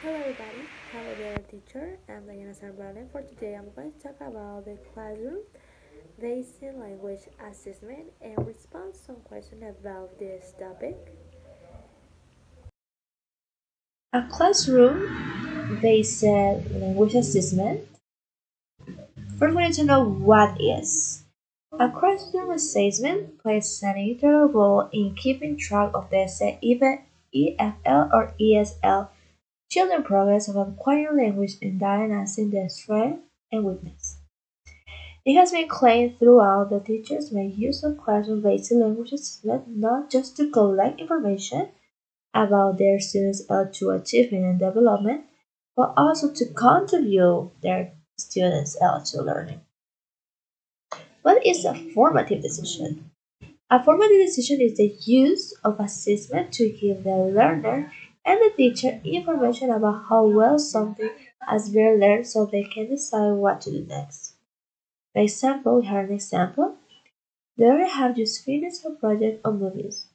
Hello everybody, hello dear teacher, I'm Diana Sarbrale. For today I'm going to talk about the classroom based language assessment and respond some questions about this topic. A classroom-based language assessment. First, we need to know what is. A classroom assessment plays an integral role in keeping track of the even EFL or ESL children progress of acquiring language and diagnosing their strength and weakness. It has been claimed throughout that teachers make use of classroom-based language assessment not just to collect information about their students' L2 achievement and development, but also to contribute their students' L2 learning. What is a formative decision? A formative decision is the use of assessment to give the learner and the teacher information about how well something has been learned so they can decide what to do next. For example, here an example. The learner have just finished a project on movies,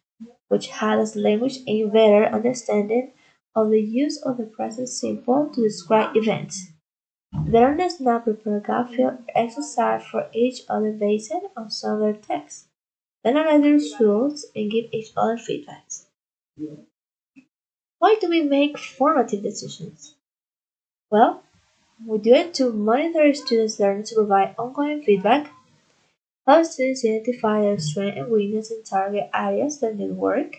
which has language a better understanding of the use of the present simple to describe events. The learners now prepare gap fill exercise for each other based on some of their texts. Then analyze the results and give each other feedbacks. Why do we make formative decisions? Well, we do it to monitor students' learning to provide ongoing feedback, help students identify their strengths and weaknesses in target areas that need work,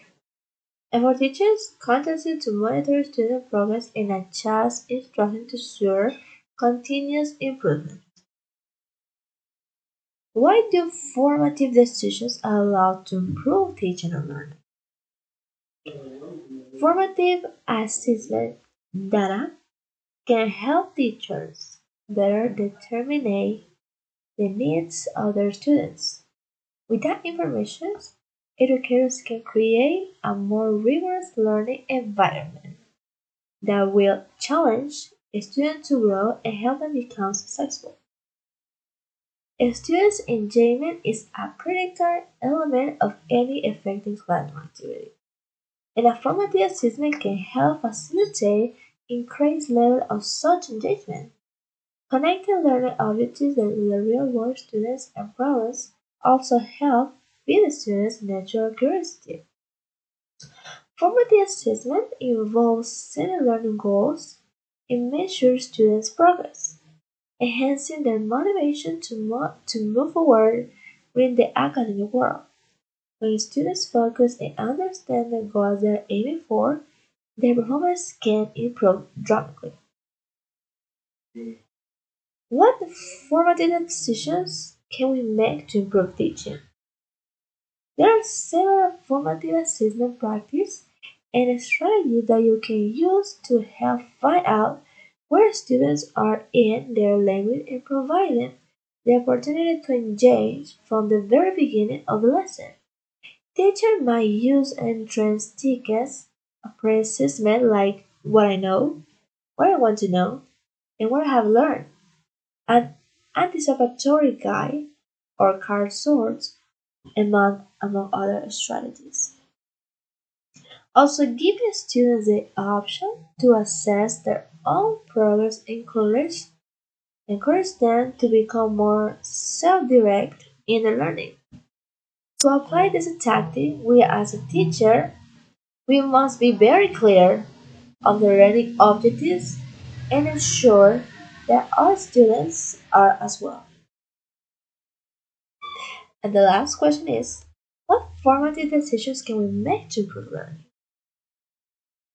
and for teachers, constantly to monitor student progress and adjust instruction to ensure continuous improvement. Why do formative decisions allow to improve teaching and learning? Formative assessment data can help teachers better determine the needs of their students. With that information, educators can create a more rigorous learning environment that will challenge a student to grow and help them become successful. A student's engagement is a critical element of any effective classroom activity, and a formative assessment can help facilitate increased level of such engagement. Connecting learning objectives with the real-world students and problems also help with the students' natural curiosity. Formative assessment involves setting learning goals and measures students' progress, enhancing their motivation to move forward within the academic world. When students focus and understand the goals they are aiming for, their performance can improve dramatically. What formative decisions can we make to improve teaching? There are several formative assessment practices and strategies that you can use to help find out where students are in their language and provide them the opportunity to engage from the very beginning of the lesson. Teachers might use entrance tickets, a pre-assessment like what I know, what I want to know, and what I have learned, an anticipatory guide or card sorts, among other strategies. Also, giving students the option to assess their own progress encourage them to become more self-direct in their learning. To apply this tactic, we as a teacher, we must be very clear on the learning objectives and ensure that our students are as well. And the last question is, what formative decisions can we make to improve learning?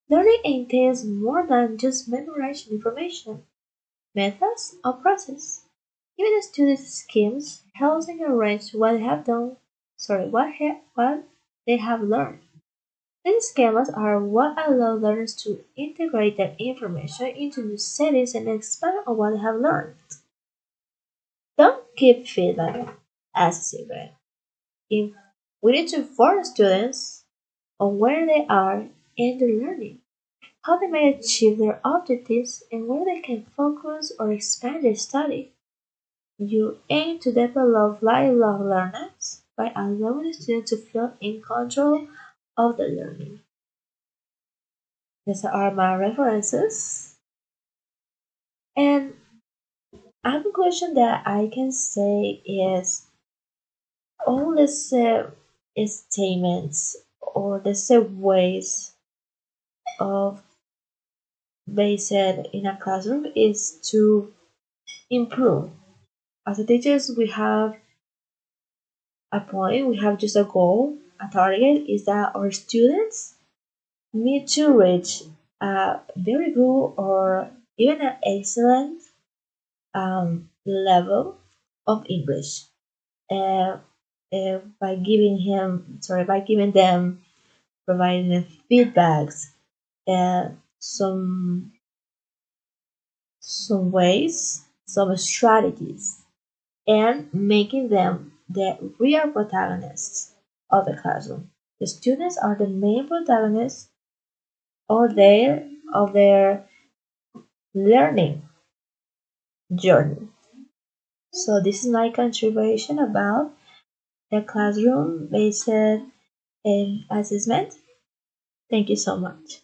Learning entails more than just memorizing information. Methods or process. Giving the students schemes helps them arrange what they have done, what they have learned. These schemas are what allow learners to integrate that information into new settings and expand on what they have learned. Don't keep feedback as a secret. If we need to inform students on where they are in their learning, how they may achieve their objectives, and where they can focus or expand their study. You aim to develop lifelong learners by allowing the student to feel in control of the learning. These are my references. And a conclusion that I can say is all these statements or these ways of based in a classroom is to improve. As a teachers, we have a point, we have just a goal, a target is that our students need to reach a very good or even an excellent level of English. Uh, by giving them, providing them feedbacks, uh, some some ways, some strategies, and making them the real protagonists of the classroom. The students are the main protagonists of their learning journey. So this is my contribution about the classroom based assessment. Thank you so much.